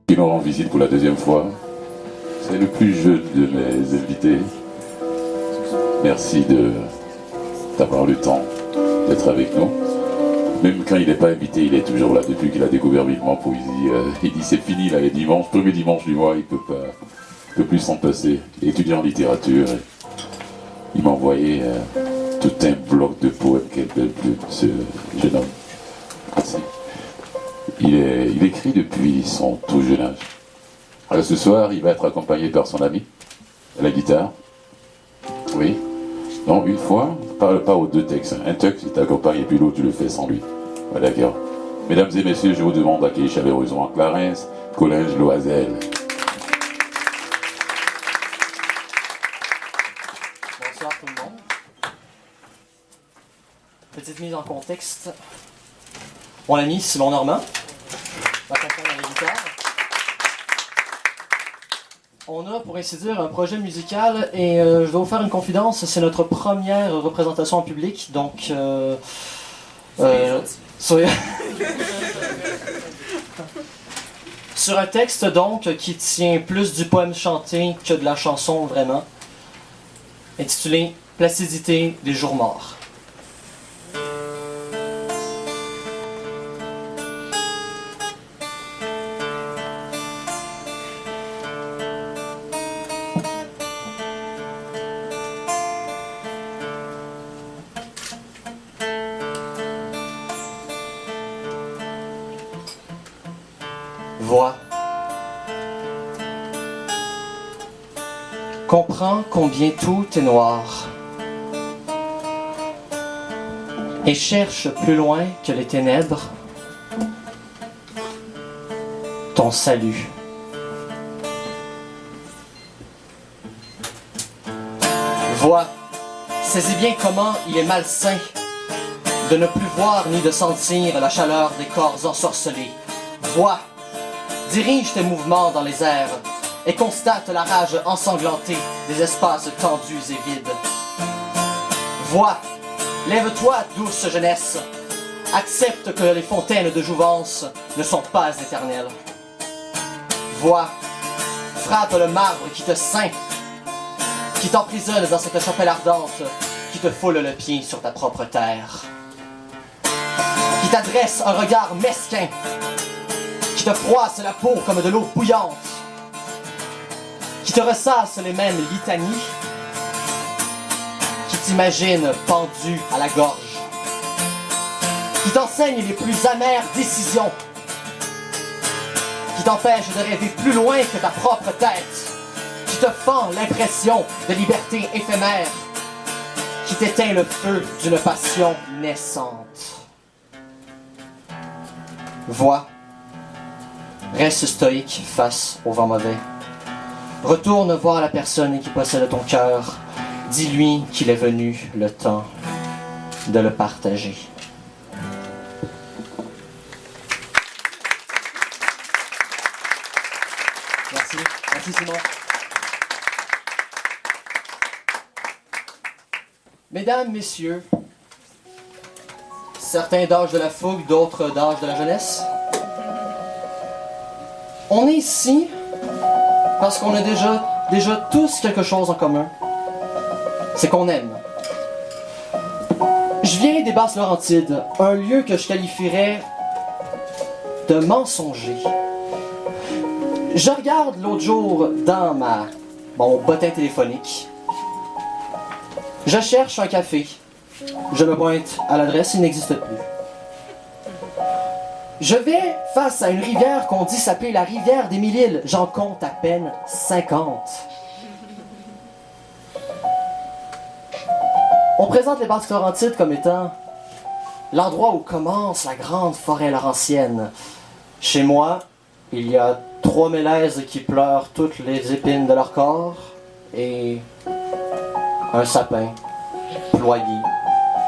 qui nous rend visite pour la deuxième fois. C'est le plus jeune de mes invités. Merci d'avoir le temps d'être avec nous. Même quand il n'est pas invité, il est toujours là depuis qu'il a découvert Vivement Poésie. Il dit c'est fini là, les dimanches, premier dimanche du mois, il peut plus s'en passer. Étudiant en littérature, il m'a envoyé tout un bloc de poèmes. Quelle belle plume, ce jeune homme. Merci. Il écrit depuis son tout jeune âge. Alors, ce soir, il va être accompagné par son ami, à la guitare. Oui. Non, une fois, pas aux deux textes. Un texte, il t'accompagne et puis l'autre, tu le fais sans lui. Ouais, d'accord. Mesdames et messieurs, je vous demande d'accueillir chaleureusement Clarence Collinge-Loisel. Bonsoir tout le monde. Petite mise en contexte. Mon ami Simon Normand m'accompagne à la guitare. On a, pour ainsi dire, un projet musical et je dois vous faire une confidence, c'est notre première représentation en public, donc... soyez... Sur un texte, donc, qui tient plus du poème chanté que de la chanson, vraiment, intitulé « Placidité des jours morts ». Vois. Comprends combien tout est noir. Et cherche plus loin que les ténèbres ton salut. Vois. Saisis bien comment il est malsain de ne plus voir ni de sentir la chaleur des corps ensorcelés. Vois. Dirige tes mouvements dans les airs et constate la rage ensanglantée des espaces tendus et vides. Vois, lève-toi, douce jeunesse, accepte que les fontaines de jouvence ne sont pas éternelles. Vois, frappe le marbre qui te ceint, qui t'emprisonne dans cette chapelle ardente, qui te foule le pied sur ta propre terre, qui t'adresse un regard mesquin, qui te froisse la peau comme de l'eau bouillante, qui te ressasse les mêmes litanies, qui t'imagine pendu à la gorge, qui t'enseigne les plus amères décisions, qui t'empêche de rêver plus loin que ta propre tête, qui te fend l'impression de liberté éphémère, qui t'éteint le feu d'une passion naissante. Vois. Reste stoïque face au vent mauvais. Retourne voir la personne qui possède ton cœur. Dis-lui qu'il est venu le temps de le partager. Merci. Merci Simon. Mesdames, messieurs, certains d'âge de la fougue, d'autres d'âge de la jeunesse, on est ici parce qu'on a déjà tous quelque chose en commun. C'est qu'on aime. Je viens des Basses-Laurentides, un lieu que je qualifierais de mensonger. Je regarde l'autre jour dans mon bottin téléphonique. Je cherche un café. Je me pointe à l'adresse, il n'existe plus. Je vais face à une rivière qu'on dit s'appeler la rivière des Mille Îles. J'en compte à peine 50. On présente les Basses-Laurentides comme étant l'endroit où commence la grande forêt laurentienne. Chez moi, il y a 3 mélèzes qui pleurent toutes les épines de leur corps et un sapin ployé,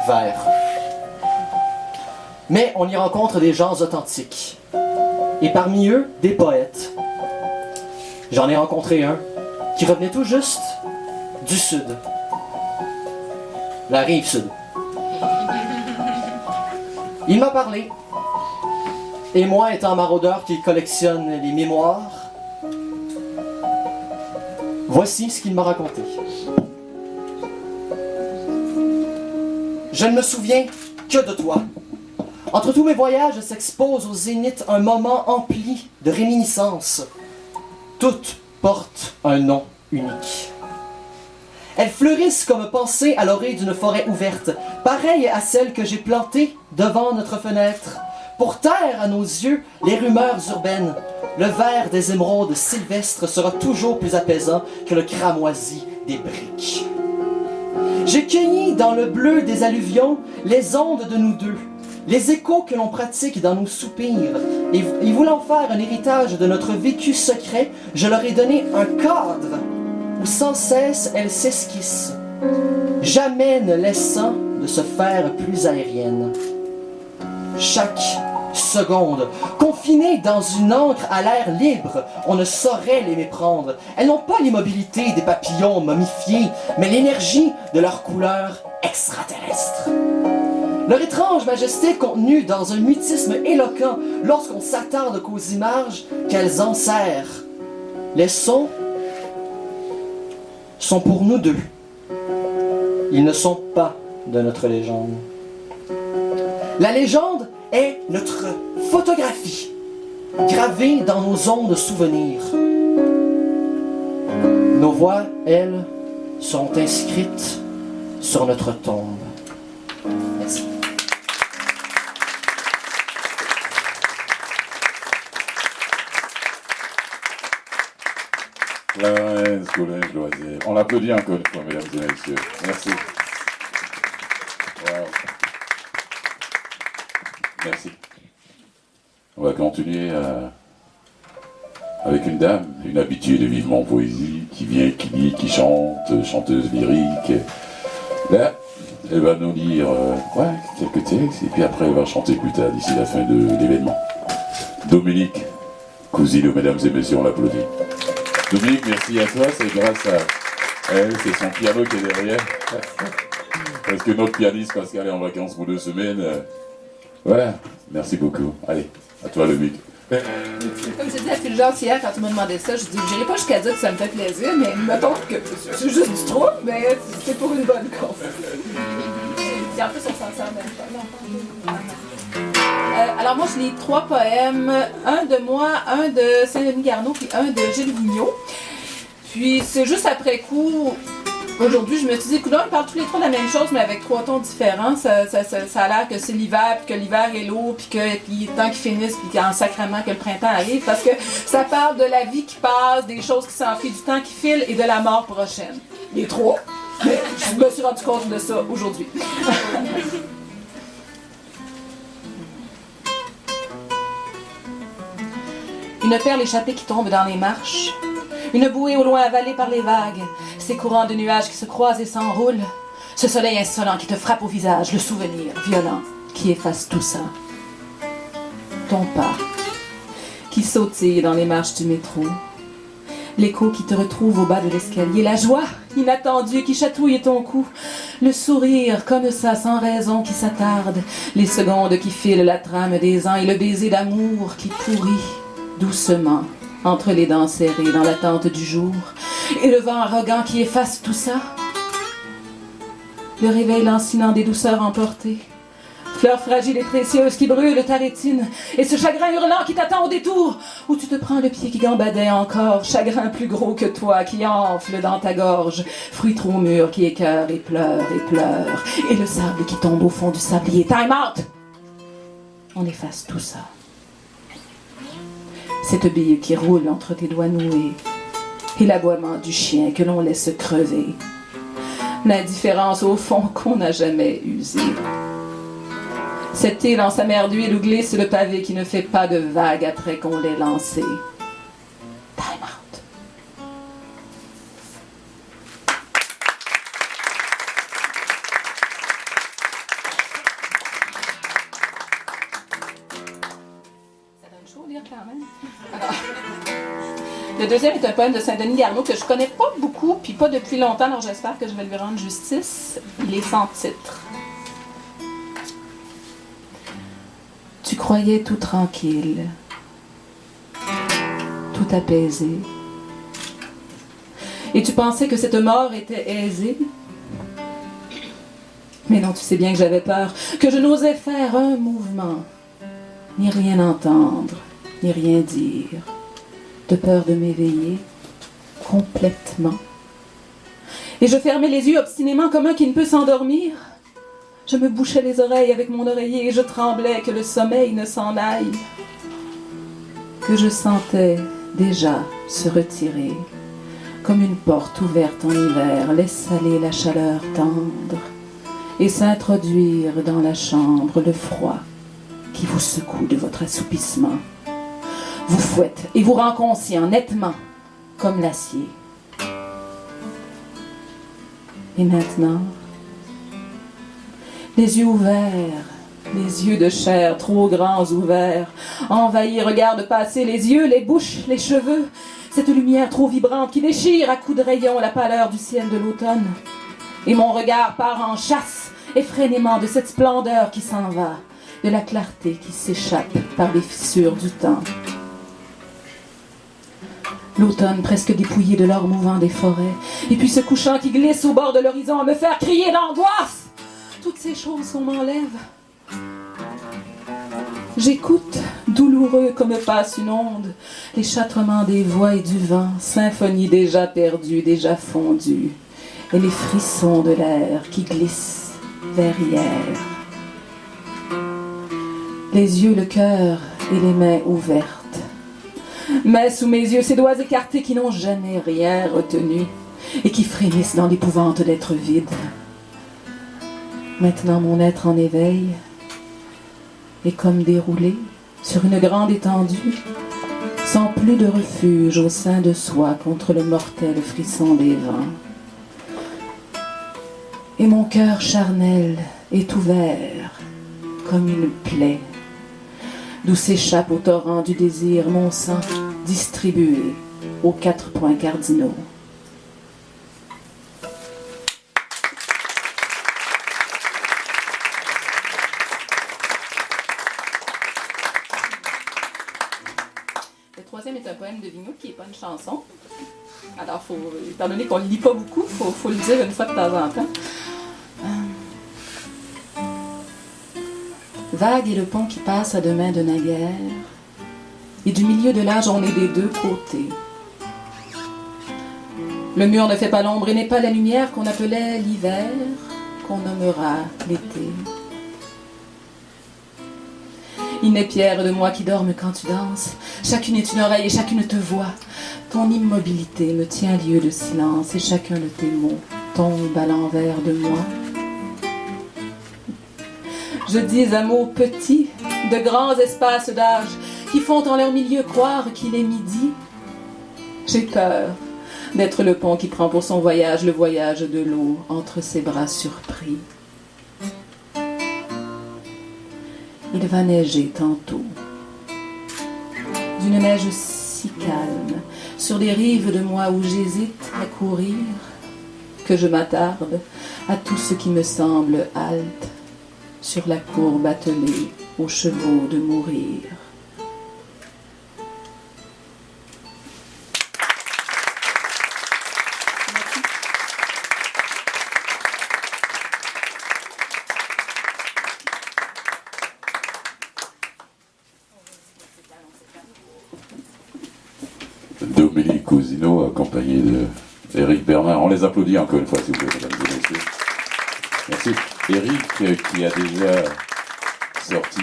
vert. Mais on y rencontre des gens authentiques. Et parmi eux, des poètes. J'en ai rencontré un qui revenait tout juste du sud. La rive sud. Il m'a parlé. Et moi étant maraudeur qui collectionne les mémoires, voici ce qu'il m'a raconté. Je ne me souviens que de toi. Entre tous mes voyages s'expose au zénith un moment empli de réminiscences. Toutes portent un nom unique. Elles fleurissent comme pensées à l'orée d'une forêt ouverte, pareille à celle que j'ai plantée devant notre fenêtre, pour taire à nos yeux les rumeurs urbaines. Le vert des émeraudes sylvestres sera toujours plus apaisant que le cramoisi des briques. J'ai cueilli dans le bleu des alluvions les ondes de nous deux, les échos que l'on pratique dans nos soupirs, et voulant faire un héritage de notre vécu secret, je leur ai donné un cadre où sans cesse elles s'esquissent, jamais ne laissant de se faire plus aérienne. Chaque seconde, confinées dans une encre à l'air libre, on ne saurait les méprendre. Elles n'ont pas l'immobilité des papillons momifiés, mais l'énergie de leur couleur extraterrestre. Leur étrange majesté contenue dans un mutisme éloquent lorsqu'on s'attarde qu'aux images qu'elles enserrent. Les sons sont pour nous deux. Ils ne sont pas de notre légende. La légende est notre photographie, gravée dans nos ondes souvenirs. Nos voix, elles, sont inscrites sur notre tombe. Merci. Clarence Collège Loisir. On l'applaudit encore une fois, mesdames et messieurs. Merci. Wow. Merci. On va continuer avec une dame, une habituée de Vivement Poésie, qui vient, qui lit, qui chante, chanteuse lyrique. Là, elle va nous lire quelques textes, et puis après elle va chanter plus tard, d'ici la fin de l'événement. Dominique Cousineau, mesdames et messieurs, on l'applaudit. Dominique, merci à toi, c'est grâce à elle, c'est son piano qui est derrière. Parce que notre pianiste Pascal est en vacances pour 2 semaines. Voilà, merci beaucoup. Allez, à toi le mic. Comme j'ai dit à Fulgence hier quand tu m'as demandé ça, je dis j'irai pas jusqu'à dire que ça me fait plaisir, mais mettons que c'est juste du trouble, mais c'est pour une bonne cause. Et en plus on s'en sert même pas. Alors moi je lis 3 poèmes, un de moi, un de Saint-Denis Garneau, puis un de Gilles Vigneault. Puis c'est juste après coup, aujourd'hui je me suis dit, écoute, ils parlent tous les 3 de la même chose, mais avec 3 tons différents. Ça a l'air que c'est l'hiver, puis que l'hiver est lourd, puis que le temps qui finisse, puis qu'en sacrement que le printemps arrive, parce que ça parle de la vie qui passe, des choses qui s'enfuient, du temps qui file et de la mort prochaine. Les 3. Mais je me suis rendu compte de ça aujourd'hui. Une perle échappée qui tombe dans les marches. Une bouée au loin avalée par les vagues. Ces courants de nuages qui se croisent et s'enroulent. Ce soleil insolent qui te frappe au visage. Le souvenir violent qui efface tout ça. Ton pas qui sautille dans les marches du métro. L'écho qui te retrouve au bas de l'escalier. La joie inattendue qui chatouille ton cou. Le sourire comme ça sans raison qui s'attarde. Les secondes qui filent la trame des ans. Et le baiser d'amour qui pourrit doucement entre les dents serrées dans l'attente du jour, et le vent arrogant qui efface tout ça, le réveil lancinant des douceurs emportées, fleurs fragiles et précieuses qui brûlent ta rétine, et ce chagrin hurlant qui t'attend au détour, où tu te prends le pied qui gambadait encore, chagrin plus gros que toi qui enfle dans ta gorge, fruit trop mûr qui écœure et pleure, et le sable qui tombe au fond du sablier. Time out! On efface tout ça. Cette bille qui roule entre tes doigts noués et l'aboiement du chien que l'on laisse crever. L'indifférence au fond qu'on n'a jamais usée. Cette île en sa mer d'huile où glisse le pavé qui ne fait pas de vagues après qu'on l'ait lancé. Time out. Ça donne chaud à lire quand même. Alors, le deuxième est un poème de Saint-Denis Garneau que je connais pas beaucoup, puis pas depuis longtemps, alors j'espère que je vais lui rendre justice. Il est sans titre. Tu croyais tout tranquille, tout apaisé. Et tu pensais que cette mort était aisée? Mais non, tu sais bien que j'avais peur, que je n'osais faire un mouvement, ni rien entendre, ni rien dire, de peur de m'éveiller complètement. Et je fermais les yeux obstinément comme un qui ne peut s'endormir. Je me bouchais les oreilles avec mon oreiller et je tremblais que le sommeil ne s'en aille, que je sentais déjà se retirer, comme une porte ouverte en hiver, laisse aller la chaleur tendre et s'introduire dans la chambre le froid qui vous secoue de votre assoupissement, vous fouette et vous rend conscient nettement comme l'acier. Et maintenant, les yeux ouverts, les yeux de chair trop grands ouverts, envahis, regardent passer les yeux, les bouches, les cheveux, cette lumière trop vibrante qui déchire à coups de rayons la pâleur du ciel de l'automne. Et mon regard part en chasse effrénément de cette splendeur qui s'en va, de la clarté qui s'échappe par les fissures du temps. L'automne presque dépouillé de l'or mouvant des forêts, et puis ce couchant qui glisse au bord de l'horizon à me faire crier d'angoisse. Toutes ces choses qu'on m'enlève. J'écoute, douloureux comme passe une onde, les châtrements des voix et du vent, symphonie déjà perdue, déjà fondue, et les frissons de l'air qui glissent vers hier. Les yeux, le cœur et les mains ouvertes. Mais sous mes yeux, ces doigts écartés qui n'ont jamais rien retenu et qui frémissent dans l'épouvante d'être vide. Maintenant, mon être en éveil est comme déroulé sur une grande étendue, sans plus de refuge au sein de soi contre le mortel frisson des vents. Et mon cœur charnel est ouvert comme une plaie, d'où s'échappe au torrent du désir mon sang distribué aux 4 points cardinaux. Le troisième est un poème de Vigneault qui n'est pas une chanson. Alors, étant donné qu'on ne lit pas beaucoup, faut le dire une fois de temps en temps. Vague est le pont qui passe à demain de naguère, et du milieu de l'âge on est des deux côtés. Le mur ne fait pas l'ombre et n'est pas la lumière qu'on appelait l'hiver, qu'on nommera l'été. Il n'est pierre de moi qui dorme quand tu danses, chacune est une oreille et chacune te voit. Ton immobilité me tient lieu de silence et chacun de tes mots tombe à l'envers de moi. Je dis à mots petits, de grands espaces d'âge, qui font en leur milieu croire qu'il est midi. J'ai peur d'être le pont qui prend pour son voyage le voyage de l'eau entre ses bras surpris. Il va neiger tantôt, d'une neige si calme, sur des rives de moi où j'hésite à courir, que je m'attarde à tout ce qui me semble halte, sur la courbe attelée aux chevaux de mourir. Dominique Cousineau, accompagné de Éric Bernard. On les applaudit encore une fois, s'il vous plaît, mesdames et messieurs. Merci. Éric, qui a déjà sorti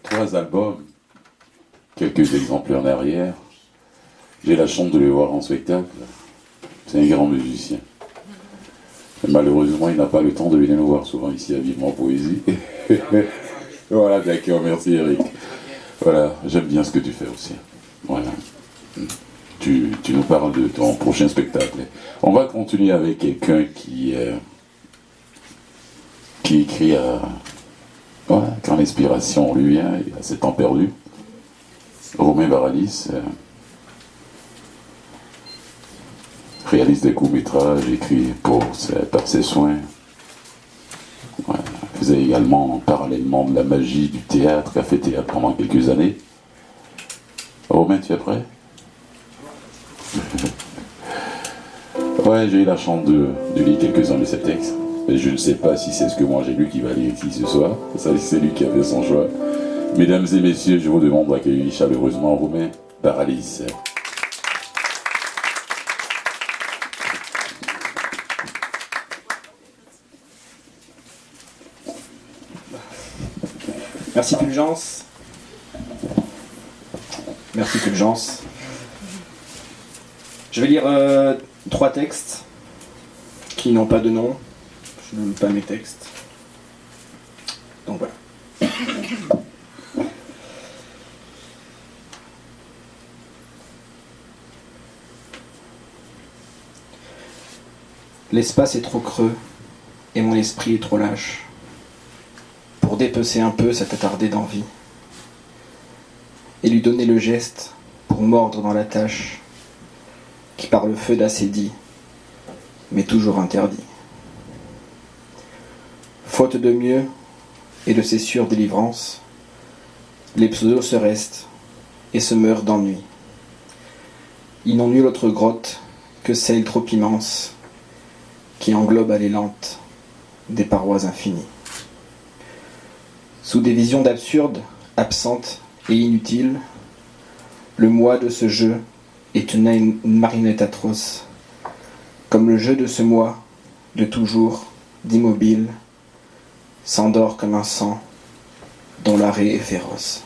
3 albums, quelques exemplaires en arrière. J'ai la chance de les voir en spectacle. C'est un grand musicien. Et malheureusement, il n'a pas le temps de venir nous voir souvent ici à Vivement Poésie. Voilà, d'accord, merci Éric. Voilà, j'aime bien ce que tu fais aussi. Voilà. Tu nous parles de ton prochain spectacle. On va continuer avec quelqu'un qui écrit voilà, quand l'inspiration lui vient, il a ses temps perdus. Romain Baralis réalise des courts-métrages, écrit par ses soins. Voilà, faisait également parallèlement de la magie du théâtre, qui a fait théâtre pendant quelques années. Romain, tu es prêt? Ouais, j'ai eu la chance de lire quelques-uns de ses textes. Et je ne sais pas si c'est ce que moi j'ai lu qui va lire ici ce soir. Ça, c'est lui qui a fait son choix. Mesdames et messieurs, je vous demande d'accueillir chaleureusement Romain Paralyse. Merci Fulgence. Merci Fulgence. Je vais lire 3 textes qui n'ont pas de nom. Je n'aime pas mes textes. Donc voilà. L'espace est trop creux et mon esprit est trop lâche pour dépecer un peu cette attardée d'envie et lui donner le geste pour mordre dans la tâche qui par le feu d'assédie m'est toujours interdit. Faute de mieux et de ces sûres délivrances, les pseudos se restent et se meurent d'ennui. Ils n'ont nulle autre grotte que celle trop immense qui englobe allées lentes des parois infinies. Sous des visions d'absurde, absentes et inutiles, le moi de ce jeu est une marionnette atroce, comme le jeu de ce moi, de toujours, d'immobile, s'endort comme un sang dont l'arrêt est féroce.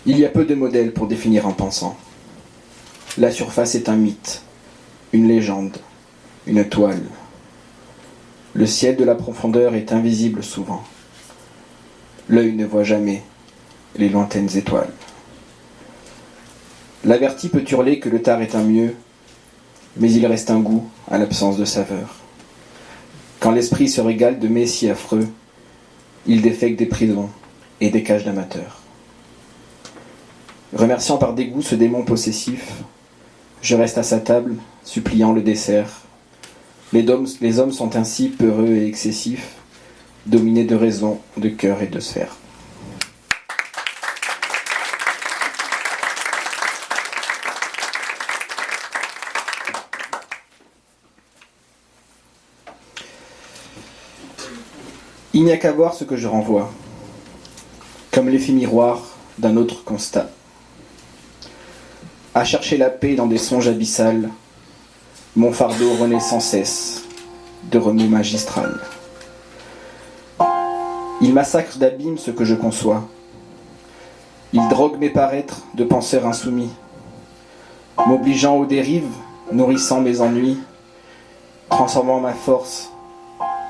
Il y a peu de modèles pour définir un pensant. La surface est un mythe, une légende, une toile. Le ciel de la profondeur est invisible souvent. L'œil ne voit jamais les lointaines étoiles. L'averti peut hurler que le tard est un mieux, mais il reste un goût à l'absence de saveur. Quand l'esprit se régale de mets si affreux, il défecte des prisons et des cages d'amateurs. Remerciant par dégoût ce démon possessif, je reste à sa table, suppliant le dessert. Les hommes sont ainsi peureux et excessifs, dominés de raison, de cœur et de sphère. Il n'y a qu'à voir ce que je renvoie, comme l'effet miroir d'un autre constat. À chercher la paix dans des songes abyssales, mon fardeau renaît sans cesse de remous magistral. Il massacre d'abîmes ce que je conçois. Il drogue mes paraîtres de penseurs insoumis, m'obligeant aux dérives, nourrissant mes ennuis, transformant ma force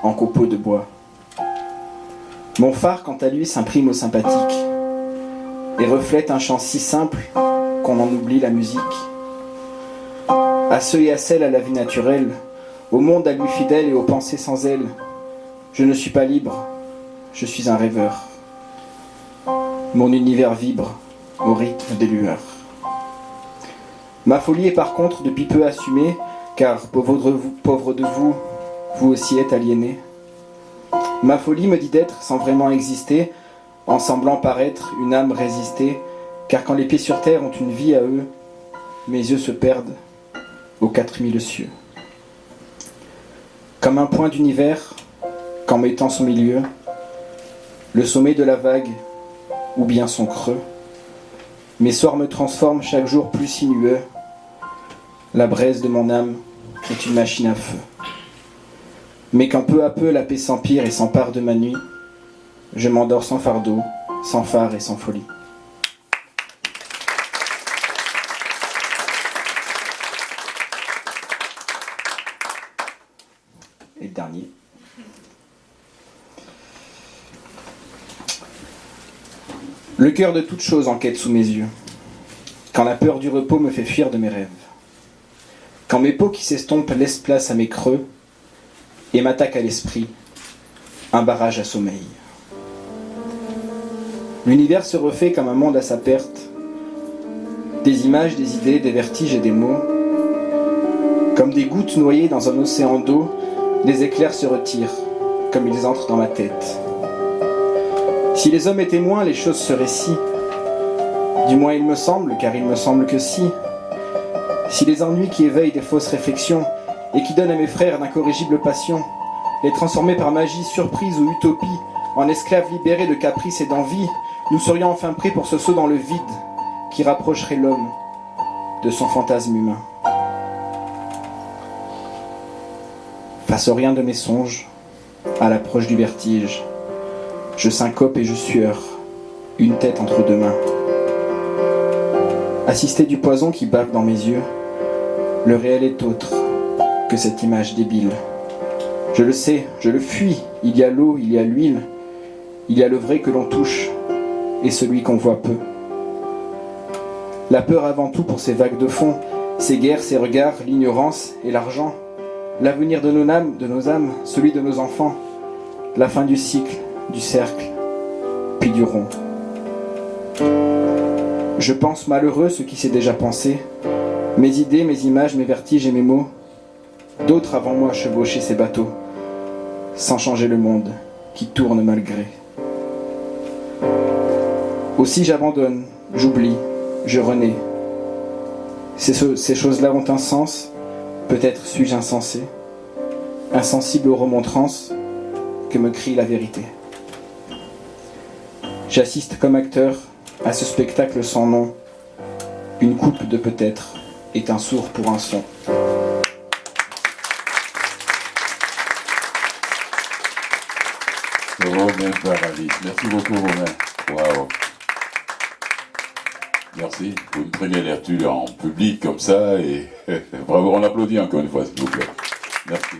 en copeaux de bois. Mon phare, quant à lui, s'imprime au sympathique et reflète un chant si simple qu'on en oublie la musique. À ceux et à celles à la vie naturelle, au monde à lui fidèle et aux pensées sans aile, je ne suis pas libre, je suis un rêveur. Mon univers vibre au rythme des lueurs. Ma folie est par contre depuis peu assumée, car pauvre de vous, vous aussi êtes aliénés. Ma folie me dit d'être sans vraiment exister, en semblant paraître une âme résistée, car quand les pieds sur terre ont une vie à eux, mes yeux se perdent aux 4000 cieux. Comme un point d'univers, qu'en mettant son milieu, le sommet de la vague, ou bien son creux, mes soirs me transforment chaque jour plus sinueux, la braise de mon âme est une machine à feu. Mais quand peu à peu la paix s'empire et s'empare de ma nuit, je m'endors sans fardeau, sans phare et sans folie. Et le dernier. Le cœur de toute chose enquête sous mes yeux, quand la peur du repos me fait fuir de mes rêves, quand mes peaux qui s'estompent laissent place à mes creux, et m'attaque à l'esprit, un barrage à sommeil. L'univers se refait comme un monde à sa perte, des images, des idées, des vertiges et des mots. Comme des gouttes noyées dans un océan d'eau, les éclairs se retirent, comme ils entrent dans ma tête. Si les hommes étaient moins, les choses seraient si. Du moins il me semble, car il me semble que si. Si les ennuis qui éveillent des fausses réflexions et qui donnent à mes frères d'incorrigibles passions, les transformer par magie, surprise ou utopie, en esclaves libérés de caprices et d'envie, nous serions enfin prêts pour ce saut dans le vide qui rapprocherait l'homme de son fantasme humain. Face au rien de mes songes, à l'approche du vertige, je syncope et je sueur, une tête entre deux mains. Assisté du poison qui bave dans mes yeux, le réel est autre que cette image débile. Je le sais, je le fuis, il y a l'eau, il y a l'huile, il y a le vrai que l'on touche et celui qu'on voit peu. La peur avant tout pour ces vagues de fond, ces guerres, ces regards, l'ignorance et l'argent, l'avenir de nos âmes, celui de nos enfants, la fin du cycle, du cercle, puis du rond. Je pense malheureux ce qui s'est déjà pensé, mes idées, mes images, mes vertiges et mes mots. D'autres avant moi chevauchaient ces bateaux, sans changer le monde qui tourne malgré. Aussi j'abandonne, j'oublie, je renais. Ces choses-là ont un sens, peut-être suis-je insensé, insensible aux remontrances que me crie la vérité. J'assiste comme acteur à ce spectacle sans nom. Une coupe de peut-être est un sourd pour un son. Romain Paradis. Merci beaucoup, Romain. Waouh. Merci pour une première lecture en public comme ça. Et bravo, on applaudit encore une fois, s'il vous plaît. Merci.